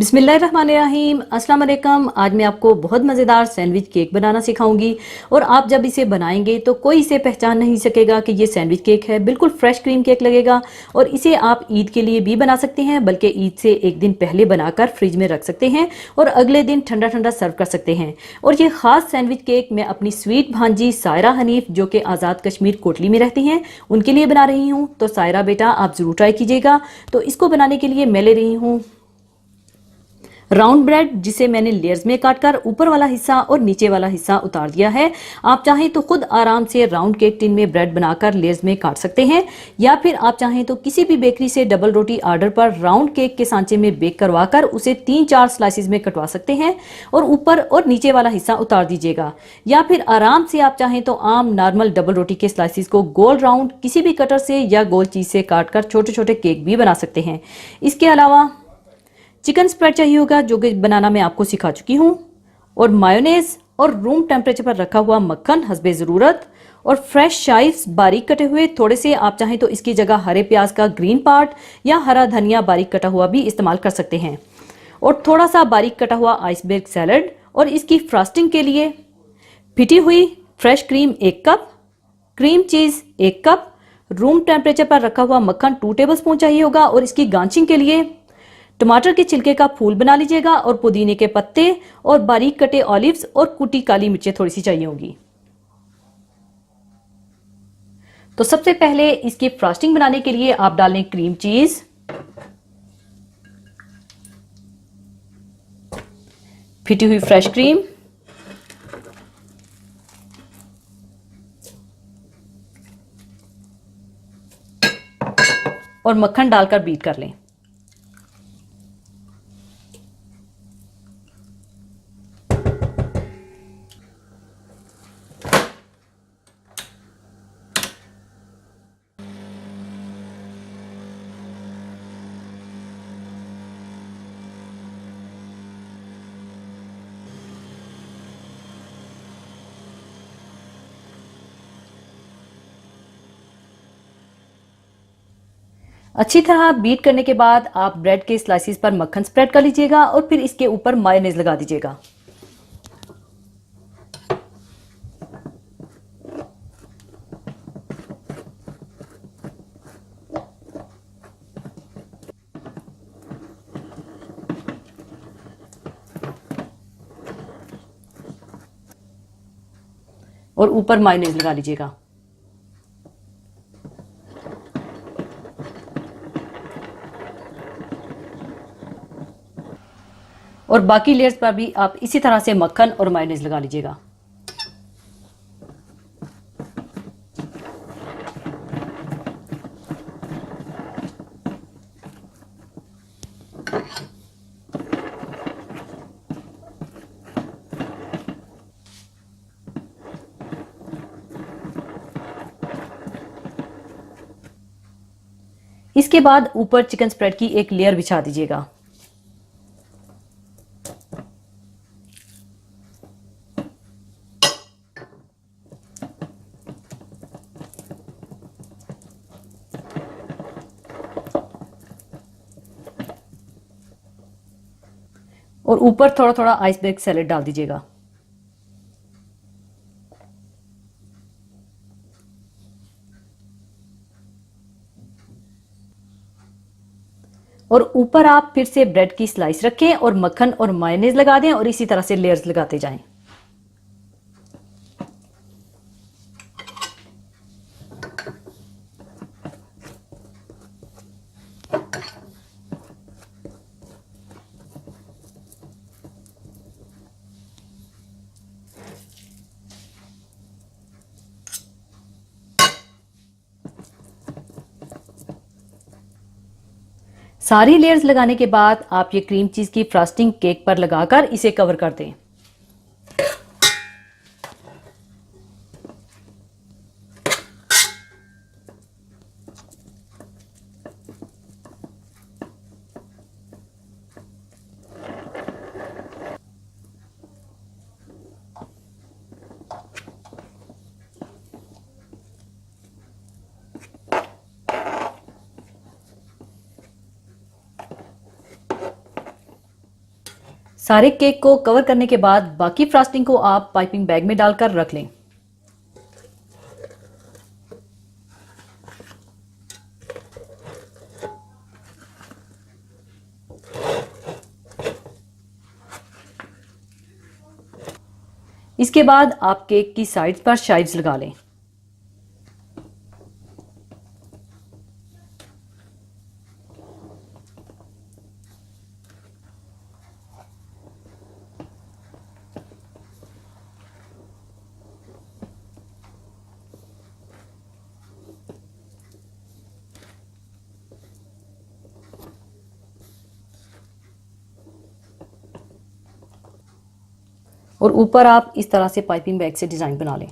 बिस्मिल्लाहिर्रहमानिर्रहीम, अस्सलाम वालेकुम। आज मैं आपको बहुत मज़ेदार सैंडविच केक बनाना सिखाऊंगी और आप जब इसे बनाएंगे तो कोई इसे पहचान नहीं सकेगा कि ये सैंडविच केक है। बिल्कुल फ्रेश क्रीम केक लगेगा और इसे आप ईद के लिए भी बना सकते हैं, बल्कि ईद से एक दिन पहले बनाकर फ्रिज में रख सकते हैं और अगले दिन ठंडा ठंडा सर्व कर सकते हैं। और ये ख़ास सैंडविच केक मैं अपनी स्वीट भांजी सायरा हनीफ, जो कि आज़ाद कश्मीर कोटली में रहती हैं, उनके लिए बना रही हूँ। तो सायरा बेटा, आप ज़रूर ट्राई कीजिएगा। तो इसको बनाने के लिए मैं ले रही हूँ राउंड ब्रेड, जिसे मैंने लेयर्स में काटकर ऊपर वाला हिस्सा और नीचे वाला हिस्सा उतार दिया है। आप चाहें तो खुद आराम से राउंड केक टिन में ब्रेड बनाकर लेयर्स में काट सकते हैं, या फिर आप चाहें तो किसी भी बेकरी से डबल रोटी ऑर्डर पर राउंड केक के सांचे में बेक करवाकर उसे 3-4 स्लाइसिस में कटवा सकते हैं और ऊपर और नीचे वाला हिस्सा उतार दीजिएगा। या फिर आराम से आप चाहें तो आम नॉर्मल डबल रोटी के स्लाइसिस को गोल राउंड किसी भी कटर से या गोल चीज से काटकर छोटे छोटे केक भी बना सकते हैं। इसके अलावा चिकन स्प्रेड चाहिए होगा, जो कि बनाना मैं आपको सिखा चुकी हूँ, और मायोनेज और रूम टेम्परेचर पर रखा हुआ मक्खन हस्बे ज़रूरत, और फ्रेश शाइव्स बारीक कटे हुए थोड़े से। आप चाहें तो इसकी जगह हरे प्याज का ग्रीन पार्ट या हरा धनिया बारीक कटा हुआ भी इस्तेमाल कर सकते हैं, और थोड़ा सा बारीक कटा हुआ आइसबर्ग सैलड। और इसकी फ्रॉस्टिंग के लिए फिटी हुई fresh cream 1 cup, cream cheese 1 cup, room temperature पर रखा हुआ मक्खन 2 टेबलस्पून चाहिए होगा। और इसकी गांचिंग के लिए टमाटर के छिलके का फूल बना लीजिएगा, और पुदीने के पत्ते और बारीक कटे ऑलिव्स और कुटी काली मिर्चें थोड़ी सी चाहिए होगी। तो सबसे पहले इसकी फ्रॉस्टिंग बनाने के लिए आप डालें क्रीम चीज, फिटी हुई फ्रेश क्रीम, और मक्खन डालकर बीट कर लें। अच्छी तरह बीट करने के बाद आप ब्रेड के स्लाइसिस पर मक्खन स्प्रेड कर लीजिएगा और फिर इसके ऊपर मायोनेज लगा दीजिएगा। और ऊपर मायोनेज लगा लीजिएगा। और बाकी लेयर्स पर भी आप इसी तरह से मक्खन और मायोनेज लगा लीजिएगा। इसके बाद ऊपर चिकन स्प्रेड की एक लेयर बिछा दीजिएगा। और ऊपर थोड़ा थोड़ा आइसबर्ग सैलेड डाल दीजिएगा। और ऊपर आप फिर से ब्रेड की स्लाइस रखें और मक्खन और मायोनेज लगा दें और इसी तरह से लेयर्स लगाते जाएं। सारी लेयर्स लगाने के बाद आप ये क्रीम चीज की फ्रॉस्टिंग केक पर लगाकर इसे कवर कर दें। सारे केक को कवर करने के बाद बाकी फ्रॉस्टिंग को आप पाइपिंग बैग में डालकर रख लें। इसके बाद आप केक की साइड्स पर शाइव्स लगा लें। और ऊपर आप इस तरह से पाइपिंग बैग से डिज़ाइन बना लें।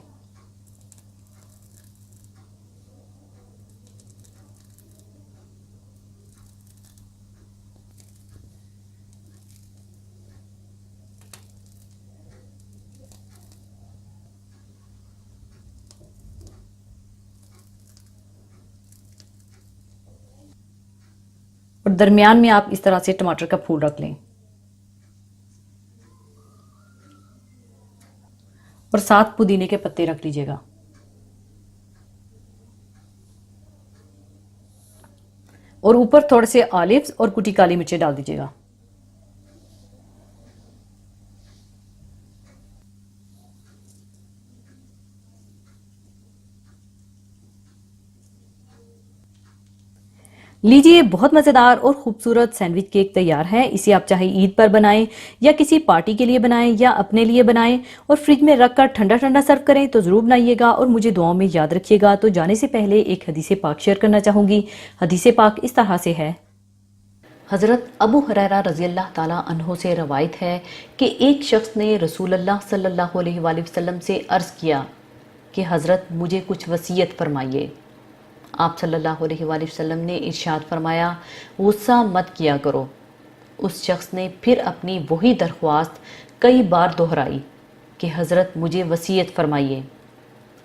और दरमियान में आप इस तरह से टमाटर का फूल रख लें और साथ पुदीने के पत्ते रख लीजिएगा। और ऊपर थोड़े से ऑलिव्स और कुटी काली मिर्चें डाल दीजिएगा। लीजिए, बहुत मज़ेदार और खूबसूरत सैंडविच केक तैयार है। इसे आप चाहे ईद पर बनाएं या किसी पार्टी के लिए बनाएं या अपने लिए बनाएं और फ्रिज में रखकर ठंडा ठंडा सर्व करें। तो ज़रूर बनाइएगा और मुझे दुआओं में याद रखिएगा। तो जाने से पहले एक हदीस पाक शेयर करना चाहूँगी। हदीस पाक इस तरह से है। हज़रत अबू हुरैरा रज़ी अल्लाह ताला अन्हो से रवायत है कि एक शख्स ने रसूलुल्लाह सल्लल्लाहु अलैहि वसल्लम से अर्ज़ किया कि हज़रत मुझे कुछ वसीयत फरमाइए। आप सल्लल्लाहु अलैहि वसल्लम ने इरशाद फरमाया, गुस्सा मत किया करो। उस शख्स ने फिर अपनी वही दरख्वास्त कई बार दोहराई कि हज़रत मुझे वसीयत फरमाइए।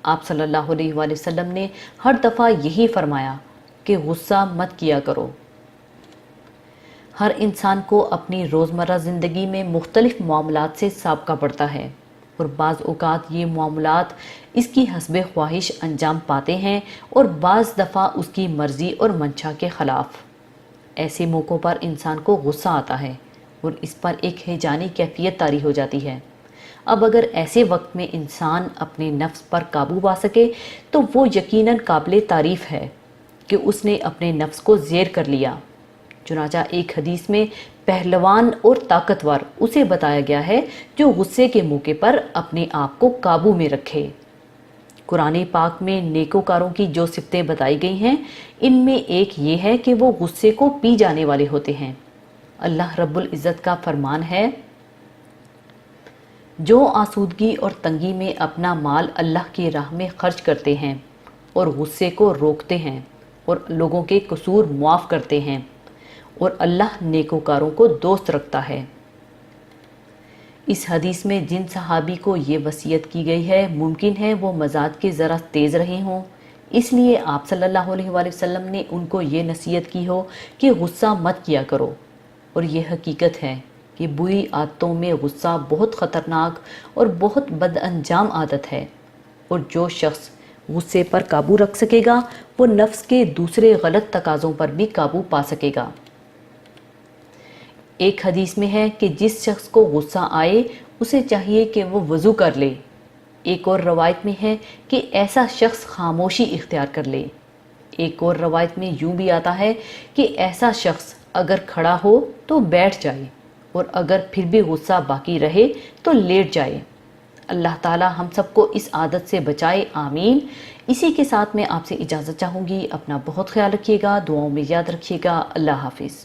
आप सल्लल्लाहु अलैहि वसल्लम ने हर दफ़ा यही फरमाया कि गुस्सा मत किया करो। हर इंसान को अपनी रोज़मर्रा ज़िंदगी में मुख्तलिफ़ मामलात से साबका पड़ता है और बाज़ औक़ात ये मामलात इसकी हस्बे ख्वाहिश अंजाम पाते हैं और बाज़ दफ़ा उसकी मर्ज़ी और मंशा के ख़िलाफ़। ऐसे मौक़ों पर इंसान को गुस्सा आता है और इस पर एक हैजानी कैफियत तारी हो जाती है। अब अगर ऐसे वक्त में इंसान अपने नफ्स पर काबू पा सके तो वो यकीनन काबिल तारीफ़ है कि उसने अपने नफ्स को ज़ेर कर लिया। चुनांचा एक हदीस में पहलवान और ताकतवर उसे बताया गया है जो गुस्से के मौके पर अपने आप को काबू में रखे। कुरान पाक में नेकोकारों की जो सिफ़तें बताई गई हैं, इनमें एक ये है कि वो गुस्से को पी जाने वाले होते हैं। अल्लाह रब्बुल इज़्ज़त का फरमान है, जो आसूदगी और तंगी में अपना माल अल्लाह की राह में खर्च करते हैं और गुस्से को रोकते हैं और लोगों के कसूर मुआफ़ करते हैं, और अल्लाह नेकोकारों को दोस्त रखता है। इस हदीस में जिन सहाबी को ये वसीयत की गई है, मुमकिन है वो मजाज के ज़रा तेज़ रहे हों, इसलिए आप सल्लल्लाहु अलैहि वसल्लम ने उनको ये नसीहत की हो कि गुस्सा मत किया करो। और ये हकीकत है कि बुरी आदतों में गुस्सा बहुत ख़तरनाक और बहुत बदअंजाम आदत है, और जो शख्स गुस्से पर काबू रख सकेगा वो नफ्स के दूसरे गलत तकाज़ों पर भी काबू पा सकेगा। एक हदीस में है कि जिस शख्स को गुस्सा आए उसे चाहिए कि वो वज़ू कर ले। एक और रवायत में है कि ऐसा शख्स खामोशी इख्तियार कर ले। एक और रवायत में यूँ भी आता है कि ऐसा शख्स अगर खड़ा हो तो बैठ जाए और अगर फिर भी गुस्सा बाकी रहे तो लेट जाए। अल्लाह ताला हम सबको इस आदत से बचाए, आमीन। इसी के साथ मैं आपसे इजाज़त चाहूँगी। अपना बहुत ख्याल रखिएगा, दुआओं में याद रखिएगा। अल्लाह हाफिज़।